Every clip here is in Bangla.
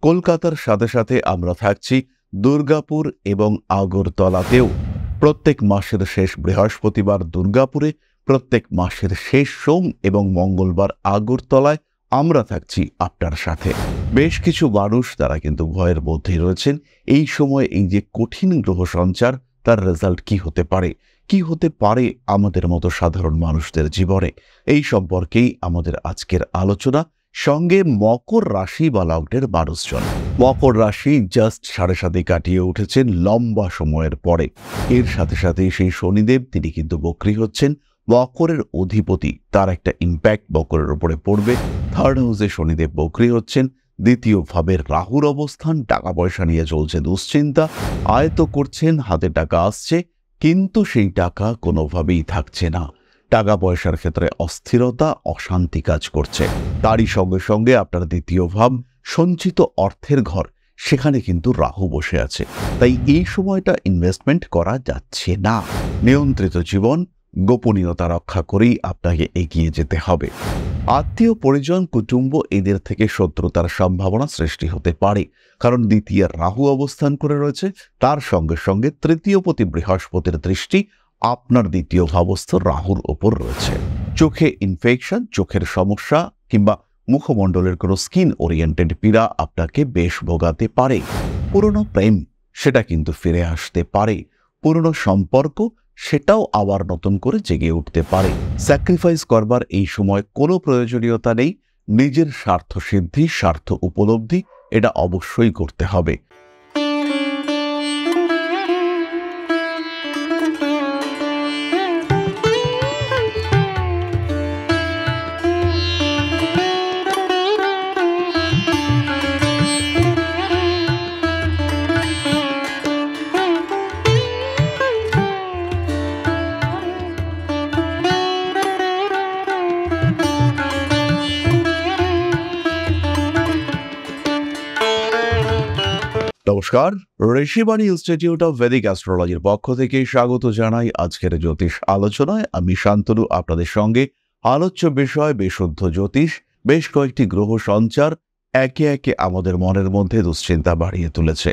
কলকাতার সাথে সাথে আমরা থাকছি দুর্গাপুর এবং আগরতলাতেও। প্রত্যেক মাসের শেষ বৃহস্পতিবার দুর্গাপুরে, প্রত্যেক মাসের শেষ সোম এবং মঙ্গলবার আগরতলায় আমরা থাকছি আপনার সাথে। বেশ কিছু মানুষ তারা কিন্তু ভয়ের মধ্যেই রয়েছেন। এই সময় এই যে কঠিন গ্রহ সঞ্চার, তার রেজাল্ট কি হতে পারে, কি হতে পারে আমাদের মতো সাধারণ মানুষদের জীবনে, এই সম্পর্কেই আমাদের আজকের আলোচনা। সঙ্গে মকর রাশি বা লগ্নের মানুষজন। মকর রাশি জাস্ট 7.5 কাটিয়ে উঠেছেন লম্বা সময়ের পরে। এর সাথে সাথে সেই শনিদেব তিনি কিন্তু বক্রী হচ্ছেন। মকরের অধিপতি, তার একটা ইম্প্যাক্ট মকরের উপরে পড়বে। থার্ড হাউসে শনিদেব বক্রী হচ্ছেন। দ্বিতীয় ভাবের রাহুর অবস্থান, টাকা পয়সা নিয়ে চলছে দুশ্চিন্তা। আয়ত করছেন, হাতে টাকা আসছে, কিন্তু সেই টাকা কোনোভাবেই থাকছে না। টাকা পয়সার ক্ষেত্রে অস্থিরতা, অশান্তি কাজ করছে। তারই সঙ্গে সঙ্গে আপনার দ্বিতীয় ভাব সঞ্চিত অর্থের ঘর, সেখানে কিন্তু রাহু বসে আছে। তাই এই সময়টা ইনভেস্টমেন্ট করা যাচ্ছে না। নিয়ন্ত্রিত জীবন, গোপনীয়তা রক্ষা করেই আপনাকে এগিয়ে যেতে হবে। আত্মীয় পরিজন, কুটুম্ব, এদের থেকে শত্রুতার সম্ভাবনা সৃষ্টি হতে পারে, কারণ দ্বিতীয় রাহু অবস্থান করে রয়েছে। তার সঙ্গে সঙ্গে তৃতীয়পতি বৃহস্পতির দৃষ্টি আপনার দ্বিতীয় ভাবস্থ রাহুর ওপর রয়েছে। চোখে ইনফেকশন, চোখের সমস্যা কিংবা মুখমণ্ডলের কোনো স্কিন ওরিয়েন্টেড পীড়া আপনাকে বেশ ভোগাতে পারে। পুরনো প্রেম, সেটা কিন্তু ফিরে আসতে পারে। পুরনো সম্পর্ক, সেটাও আবার নতুন করে জেগে উঠতে পারে। স্যাক্রিফাইস করবার এই সময় কোনো প্রয়োজনীয়তা নেই। নিজের স্বার্থ সিদ্ধি, স্বার্থ উপলব্ধি, এটা অবশ্যই করতে হবে। নমস্কার, ঋষিবাণী ইনস্টিটিউট অফ ভেদিক অ্যাস্ট্রোলজির পক্ষ থেকে স্বাগত জানাই আজকের জ্যোতিষ আলোচনায়। আমি শান্তনু আপনাদের সঙ্গে। আলোচ্য বিষয় বিশুদ্ধ জ্যোতিষ। বেশ কয়েকটি গ্রহ সঞ্চার একে একে আমাদের মনের মধ্যে দুশ্চিন্তা বাড়িয়ে তুলেছে।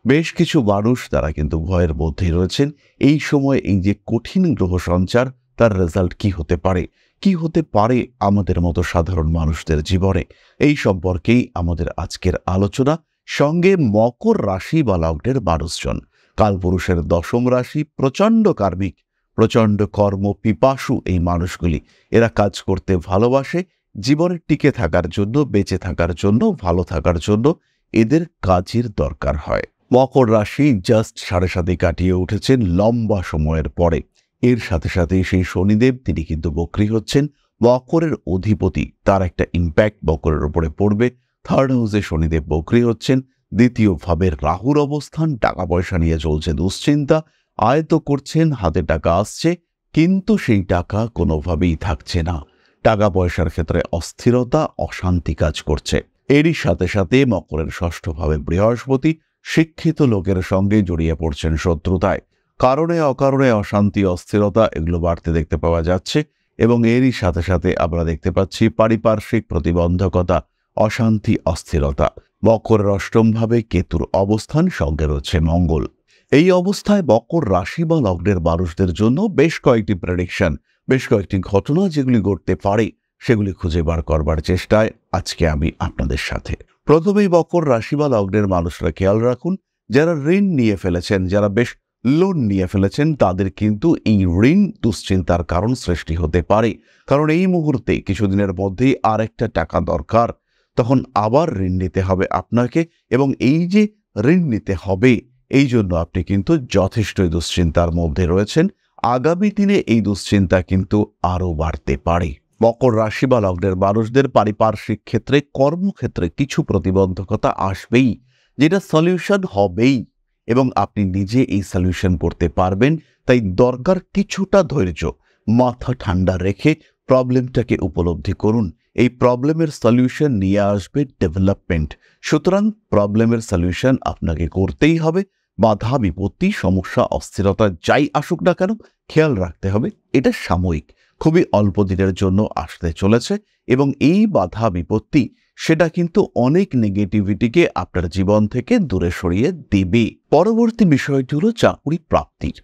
বেশ কিছু মানুষ তারা কিন্তু ভয়ের মধ্যেই রয়েছেন। এই সময় এই যে কঠিন গ্রহ সঞ্চার, তার রেজাল্ট কি হতে পারে, কি হতে পারে আমাদের মতো সাধারণ মানুষদের জীবনে, এই সম্পর্কেই আমাদের আজকের আলোচনা। সঙ্গে মকর রাশি বা লগ্নের মানুষজন। কালপুরুষের দশম রাশি, প্রচণ্ড কার্মিক, প্রচণ্ড কর্ম পিপাসু এই মানুষগুলি। এরা কাজ করতে ভালোবাসে। জীবনে টিকে থাকার জন্য, বেঁচে থাকার জন্য, ভালো থাকার জন্য এদের কাজের দরকার হয়। মকর রাশি জাস্ট 7.5 কাটিয়ে উঠেছেন লম্বা সময়ের পরে। এর সাথে সাথে সেই শনিদেব তিনি কিন্তু বক্রী হচ্ছেন। মকরের অধিপতি, তার একটা ইম্প্যাক্ট মকরের উপরে পড়বে। থার্ড হাউসে শনিদেব বক্রী হচ্ছেন। দ্বিতীয় ভাবের রাহুর অবস্থান, টাকা পয়সা নিয়ে চলছে দুশ্চিন্তা। আয়ত করছেন, হাতে টাকা আসছে, কিন্তু সেই টাকা কোনোভাবেই থাকছে না। টাকা পয়সার ক্ষেত্রে অস্থিরতা, অশান্তি কাজ করছে। এরই সাথে সাথে মকরের ষষ্ঠ ভাবে বৃহস্পতি, শিক্ষিত লোকের সঙ্গে জড়িয়ে পড়ছেন শত্রুতায়। কারণে অকারণে অশান্তি, অস্থিরতা এগুলো বাড়তে দেখতে পাওয়া যাচ্ছে। এবং এরই সাথে সাথে আমরা দেখতে পাচ্ছি পারিপার্শ্বিক প্রতিবন্ধকতা, অশান্তি, অস্থিরতা। মকরের অষ্টম ভাবে কেতুর অবস্থান, সঙ্গে রয়েছে মঙ্গল। এই অবস্থায় মকর রাশি বা লগ্নের মানুষদের জন্য বেশ কয়েকটি প্রেডিকশন, বেশ কয়েকটি ঘটনা যেগুলি ঘটতে পারে, সেগুলি খুঁজে বার করবার চেষ্টায় আজকে আমি আপনাদের সাথে। প্রথমেই মকর রাশি বা লগ্নের মানুষরা খেয়াল রাখুন, যারা ঋণ নিয়ে ফেলেছেন, যারা বেশ লোন নিয়ে ফেলেছেন, তাদের কিন্তু এই ঋণ দুশ্চিন্তার কারণ সৃষ্টি হতে পারে। কারণ এই মুহূর্তে কিছুদিনের মধ্যেই আরেকটা টাকা দরকার, তখন আবার ঋণ নিতে হবে আপনাকে। এবং এই যে ঋণ নিতে হবে, এই জন্য আপনি কিন্তু যথেষ্টই দুশ্চিন্তার মধ্যে রয়েছেন। আগামী দিনে এই দুশ্চিন্তা কিন্তু আরও বাড়তে পারে। মকর রাশি বা লগ্নের মানুষদের পারিপার্শ্বিক ক্ষেত্রে, কর্মক্ষেত্রে কিছু প্রতিবন্ধকতা আসবেই, যেটা সলিউশন হবেই, এবং আপনি নিজে এই সলিউশন করতে পারবেন। তাই দরকার কিছুটা ধৈর্য। মাথা ঠান্ডা রেখে প্রবলেমটাকে উপলব্ধি করুন। এই প্রবলেমের সলিউশন নিয়ে আসবে ডেভেলপমেন্ট। সুতরাং প্রবলেমের সলিউশন আপনাকে করতেই হবে। বাধা বিপত্তি, সমস্যা, অস্থিরতা যাই আসুক না কেন, খেয়াল রাখতে হবে এটা সাময়িক, খুবই অল্প দিনের জন্য আসতে চলেছে। এবং এই বাধা বিপত্তি সেটা কিন্তু অনেক নেগেটিভিটিকে আপনার জীবন থেকে দূরে সরিয়ে দেবে। পরবর্তী বিষয়টি হলো চাকরি প্রাপ্তির।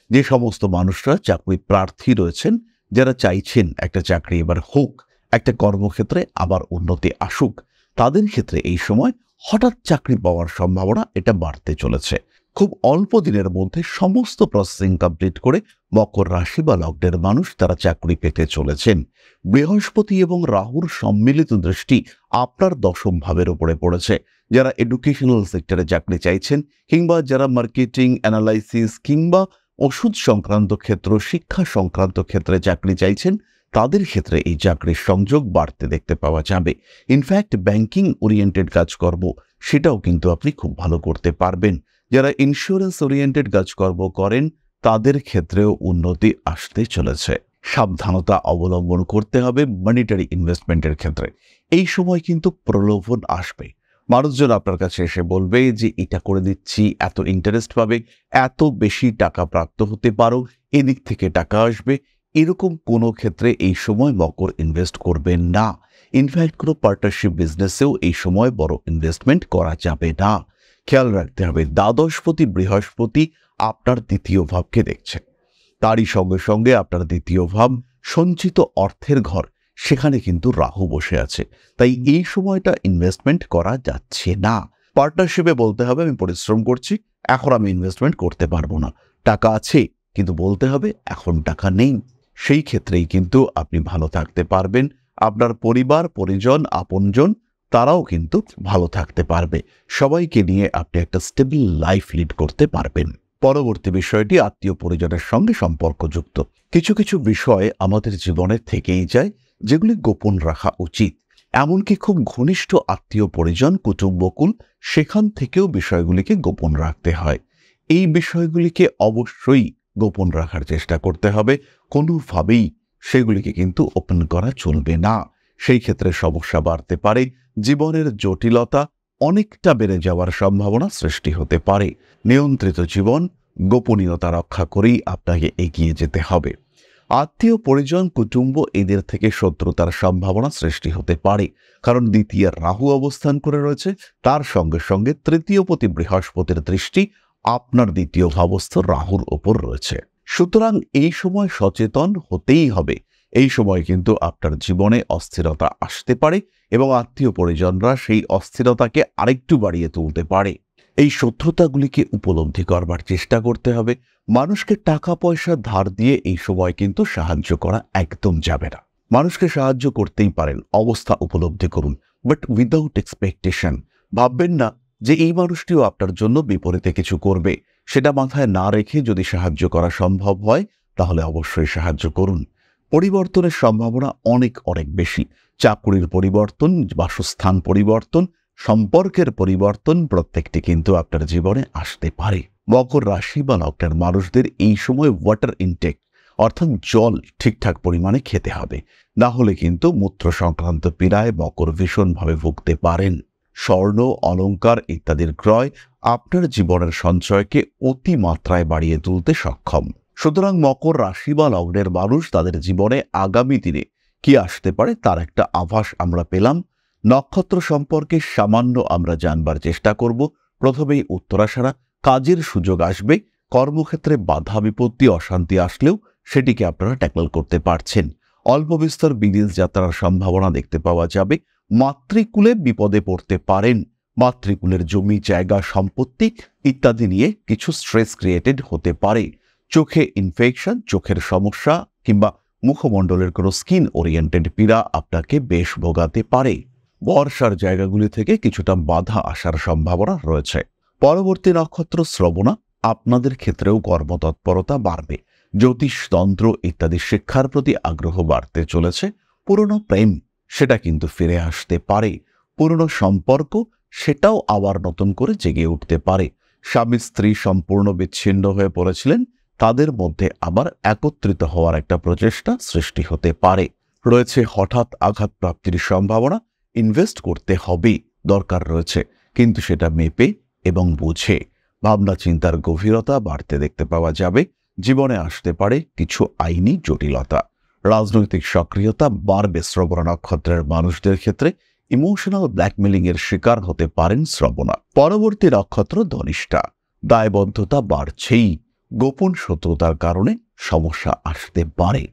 যে সমস্ত মানুষরা চাকরি প্রার্থী রয়েছেন, যারা চাইছেন একটা চাকরি এবার হোক, একটা কর্মক্ষেত্রে আবার উন্নতি আসুক, তাদের ক্ষেত্রে এই সময় হঠাৎ চাকরি পাওয়ার সম্ভাবনা এটা বাড়তে চলেছে। খুব অল্প দিনের মধ্যে সমস্ত প্রসেসিং কমপ্লিট করে মকর রাশি বা লগ্নের মানুষ তারা চাকরি পেতে চলেছেন। বৃহস্পতি এবং রাহুর সম্মিলিত দৃষ্টি আপনার দশম ভাবের উপরে পড়েছে। যারা এডুকেশনাল সেক্টরে চাকরি চাইছেন, কিংবা যারা মার্কেটিং, অ্যানালাইসিস কিংবা ওষুধ সংক্রান্ত ক্ষেত্র, শিক্ষা সংক্রান্ত ক্ষেত্রে চাকরি চাইছেন, তাদের ক্ষেত্রে এই চাকরির সংযোগ বাড়তে দেখতে পাওয়া যাবে। ইনফ্যাক্ট ব্যাংকিং ওরিয়েন্টেড কাজকর্ম সেটাও কিন্তু আপনি খুব ভালো করতে পারবেন। যারা ইন্স্যুরেন্স ওরিয়েন্টেড কাজকর্ম করেন, তাদের ক্ষেত্রেও উন্নতি আসতে চলেছে। সাবধানতা অবলম্বন করতে হবে মনিটারি ইনভেস্টমেন্টের ক্ষেত্রে। এই সময় কিন্তু প্রলোভন আসবে। মানুষজন আপনার কাছে এসে বলবে যে এটা করে দিচ্ছি, এত ইন্টারেস্ট পাবে, এত বেশি টাকা প্রাপ্ত হতে পারো, এদিক থেকে টাকা আসবে। এরকম কোনো ক্ষেত্রে এই সময় মকর ইনভেস্ট করবেন না। ইনফ্যাক্ট কোনো পার্টনারশিপ বিজনেসেও এই সময় বড় ইনভেস্টমেন্ট করা যাবে না। খেয়াল রাখতে হবে, দ্বাদশপতি বৃহস্পতি আপনার দ্বিতীয় ভাবকে দেখছে। তারই সঙ্গে সঙ্গে আপনার দ্বিতীয় ভাব সঞ্চিত অর্থের ঘর, সেখানে কিন্তু রাহু বসে আছে। তাই এই সময়টা ইনভেস্টমেন্ট করা যাচ্ছে না। পার্টনারশিপে বলতে হবে আমি পরিশ্রম করছি, এখন আমি ইনভেস্টমেন্ট করতে পারবো না। টাকা আছে, কিন্তু বলতে হবে এখন টাকা নেই। সেই ক্ষেত্রেই কিন্তু আপনি ভালো থাকতে পারবেন। আপনার পরিবার, পরিজন, আপনজন তারাও কিন্তু ভালো থাকতে পারবে। সবাইকে নিয়ে আপনি একটা স্টেবল লাইফ লিড করতে পারবেন। পরবর্তী বিষয়টি আত্মীয় পরিজনের সঙ্গে সম্পর্কযুক্ত। কিছু কিছু বিষয় আমাদের জীবনে থেকেই যায়, যেগুলি গোপন রাখা উচিত। এমনকি খুব ঘনিষ্ঠ আত্মীয় পরিজন, কুটুম্বকুল, সেখান থেকেও বিষয়গুলিকে গোপন রাখতে হয়। এই বিষয়গুলিকে অবশ্যই গোপন রাখার চেষ্টা করতে হবে। কোনোভাবেই সেগুলিকে কিন্তু ওপেন করা চলবে না। সেই ক্ষেত্রে সমস্যা বাড়তে পারে, জীবনের জটিলতা অনেকটা বেড়ে যাওয়ার সম্ভাবনা সৃষ্টি হতে পারে। নিয়ন্ত্রিত জীবন, গোপনীয়তা রক্ষা করেই আপনাকে এগিয়ে যেতে হবে। আত্মীয় পরিজন, কুটুম্ব এদের থেকে শত্রুতার সম্ভাবনা সৃষ্টি হতে পারে, কারণ দ্বিতীয় রাহু অবস্থান করে রয়েছে, তার সঙ্গে সঙ্গে তৃতীয়পতি বৃহস্পতির দৃষ্টি আপনার দ্বিতীয় ভাবস্থ রাহুর ওপর রয়েছে। সুতরাং এই সময় সচেতন হতেই হবে। এই সময় কিন্তু আপনার জীবনে অস্থিরতা আসতে পারে এবং আত্মীয় পরিজনরা সেই অস্থিরতাকে আরেকটু বাড়িয়ে তুলতে পারে। এই শত্রুতাগুলিকে উপলব্ধি করবার চেষ্টা করতে হবে। মানুষকে টাকা পয়সা ধার দিয়ে এই সময় কিন্তু সাহায্য করা একদম যাবে না। মানুষকে সাহায্য করতেই পারেন, অবস্থা উপলব্ধি করুন, বাট উইদাউট এক্সপেকটেশন। ভাববেন না যে এই মানুষটিও আপনার জন্য বিপরীতে কিছু করবে। সেটা মাথায় না রেখে যদি সাহায্য করা সম্ভব হয়, তাহলে অবশ্যই সাহায্য করুন। পরিবর্তনের সম্ভাবনা অনেক অনেক বেশি। চাকুরির পরিবর্তন, বাসস্থান পরিবর্তন, সম্পর্কের পরিবর্তন, প্রত্যেকটি কিন্তু আপনার জীবনে আসতে পারে। মকর রাশি বা লগ্নের মানুষদের এই সময় ওয়াটার ইনটেক অর্থাৎ জল ঠিকঠাক পরিমাণে খেতে হবে, না হলে কিন্তু মূত্র সংক্রান্ত পীড়ায় মকর ভীষণভাবে ভুগতে পারেন। স্বর্ণ, অলংকার ইত্যাদির ক্রয় আপনার জীবনের সঞ্চয়কে অতিমাত্রায় বাড়িয়ে তুলতে সক্ষম। সুতরাং মকর রাশি বা লগ্নের মানুষ তাদের জীবনে আগামী দিনে কি আসতে পারে তার একটা আভাস আমরা পেলাম। নক্ষত্র সম্পর্কে সামান্য আমরা জানবার চেষ্টা করব। প্রথমেই উত্তরাষাঢ়া, কাজের সুযোগ আসবে। কর্মক্ষেত্রে বাধা বিপত্তি, অশান্তি আসলেও সেটিকে আপনারা ট্যাকল করতে পারছেন। অল্প বিস্তর বিদেশ যাত্রার সম্ভাবনা দেখতে পাওয়া যাবে। মাতৃকুলে বিপদে পড়তে পারেন। মাতৃকুলের জমি, জায়গা, সম্পত্তি ইত্যাদি নিয়ে কিছু স্ট্রেস ক্রিয়েটেড হতে পারে। চোখে ইনফেকশন, চোখের সমস্যা কিংবা মুখমণ্ডলের কোনো স্কিন ওরিয়েন্টেড পীড়া আপনাকে বেশ ভোগাতে পারে। বর্ষার জায়গাগুলি থেকে কিছুটা বাধা আসার সম্ভাবনা রয়েছে। পরবর্তী নক্ষত্র শ্রবণা, আপনাদের ক্ষেত্রেও কর্মতৎপরতা বাড়বে। জ্যোতিষ, তন্ত্র ইত্যাদি শিক্ষার প্রতি আগ্রহ বাড়তে চলেছে। পুরনো প্রেম সেটা কিন্তু ফিরে আসতে পারে। পুরনো সম্পর্ক সেটাও আবার নতুন করে জেগে উঠতে পারে। স্বামী স্ত্রী সম্পূর্ণ বিচ্ছিন্ন হয়ে পড়েছিলেন, তাদের মধ্যে আবার একত্রিত হওয়ার একটা প্রচেষ্টা সৃষ্টি হতে পারে। রয়েছে হঠাৎ আঘাত প্রাপ্তির সম্ভাবনা। ইনভেস্ট করতে হবে, দরকার রয়েছে, কিন্তু সেটা মেপে এবং বুঝে। ভাবনা চিন্তার গভীরতা বাড়তে দেখতে পাওয়া যাবে। জীবনে আসতে পারে কিছু আইনি জটিলতা। রাজনৈতিক সক্রিয়তা বাড়বে শ্রবণ নক্ষত্রের মানুষদের ক্ষেত্রে। ইমোশনাল ব্ল্যাকমেলিং এর শিকার হতে পারেন শ্রবণা। পরবর্তী নক্ষত্র ধনিষ্ঠা। দায়বদ্ধতা বাড়ছেই, গোপন শত্রুতার কারণে সমস্যা আসতে পারে।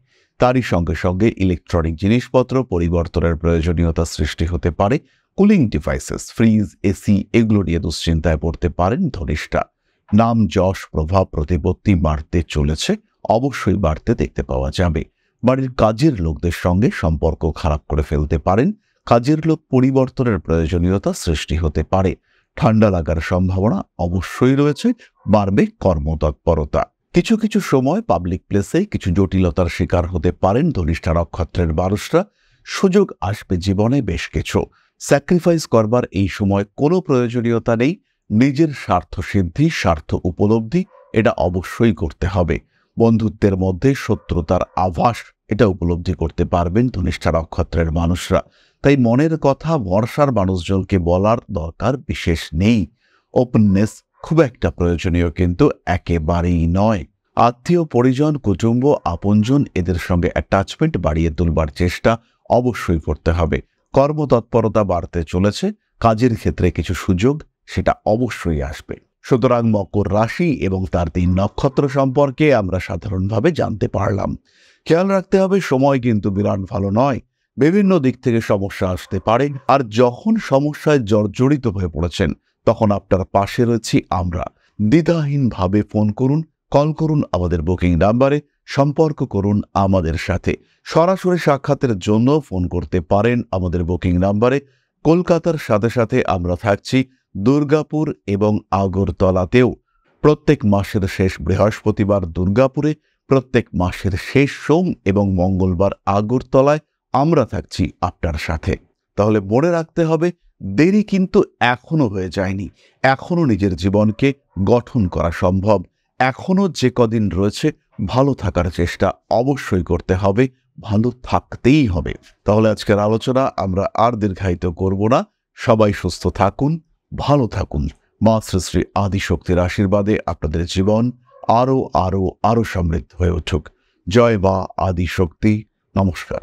তারই সঙ্গে সঙ্গে ইলেকট্রনিক জিনিসপত্র পরিবর্তনের প্রয়োজনীয়তা সৃষ্টি হতে পারে। কুলিং ডিভাইসেস, ফ্রিজ, এসি এগুলো নিয়ে দুশ্চিন্তায় পড়তে পারেন ধনিষ্ঠা। নাম, যশ, প্রভাব, প্রতিপত্তি বাড়তে চলেছে, অবশ্যই বাড়তে দেখতে পাওয়া যাবে। বাড়ির কাজের লোকদের সঙ্গে সম্পর্ক খারাপ করে ফেলতে পারেন। কাজের লোক পরিবর্তনের প্রয়োজনীয়তা সৃষ্টি হতে পারে। ঠান্ডা লাগার সম্ভাবনা অবশ্যই রয়েছে, বাড়বে কর্মতৎপরতা। কিছু কিছু সময় পাবলিক প্লেসে কিছু জটিলতার শিকার হতে পারেন ধনিষ্ঠা নক্ষত্রের মানুষরা। সুযোগ আসবে জীবনে বেশ কিছু। স্যাক্রিফাইস করবার এই সময় কোনো প্রয়োজনীয়তা নেই। নিজের স্বার্থ সিদ্ধি, স্বার্থ উপলব্ধি এটা অবশ্যই করতে হবে। বন্ধুত্বের মধ্যে শত্রুতার আভাস এটা উপলব্ধি করতে পারবেন ধনিষ্ঠা নক্ষত্রের মানুষরা। তাই মনের কথা ভরসার মানুষজনকে বলার দরকার বিশেষ নেই। ওপেননেস খুব একটা প্রয়োজনীয় কিন্তু একেবারেই নয়। আত্মীয় পরিজন, কুটুম্ব, আপনজন এদের সঙ্গে অ্যাটাচমেন্ট বাড়িয়ে তুলবার চেষ্টা অবশ্যই করতে হবে। কর্মতৎপরতা বাড়তে চলেছে, কাজের ক্ষেত্রে কিছু সুযোগ সেটা অবশ্যই আসবে। সুতরাং মকর রাশি এবং তার 3 নক্ষত্র সম্পর্কে আমরা সাধারণভাবে জানতে পারলাম। খেয়াল রাখতে হবে সময় কিন্তু বিরাট ভালো নয়, বিভিন্ন দিক থেকে সমস্যা আসতে পারে। আর যখন সমস্যায় জর্জরিত হয়ে পড়েছেন তখন আপনার পাশে রয়েছি আমরা। দ্বিধাহীনভাবে ফোন করুন, কল করুন আমাদের বুকিং নাম্বারে, সম্পর্ক করুন আমাদের সাথে। সরাসরি সাক্ষাতের জন্য ফোন করতে পারেন আমাদের বুকিং নাম্বারে। কলকাতার সাথে সাথে আমরা থাকছি দুর্গাপুর এবং আগরতলাতেও। প্রত্যেক মাসের শেষ বৃহস্পতিবার দুর্গাপুরে, প্রত্যেক মাসের শেষ সোম এবং মঙ্গলবার আগরতলায় আমরা থাকছি আপনার সাথে। তাহলে মনে রাখতে হবে দেরি কিন্তু এখনো হয়ে যায়নি। এখনো নিজের জীবনকে গঠন করা সম্ভব। এখনো যে কদিন রয়েছে ভালো থাকার চেষ্টা অবশ্যই করতে হবে, ভালো থাকতেই হবে। তাহলে আজকের আলোচনা আমরা আর দীর্ঘায়িত করব না। সবাই সুস্থ থাকুন, ভালো থাকুন। মা শ্রী শ্রী আদিশক্তির আশীর্বাদে আপনাদের জীবন আরো আরো আরো সমৃদ্ধ হয়ে উঠুক। জয় মা আদিশক্তি। নমস্কার।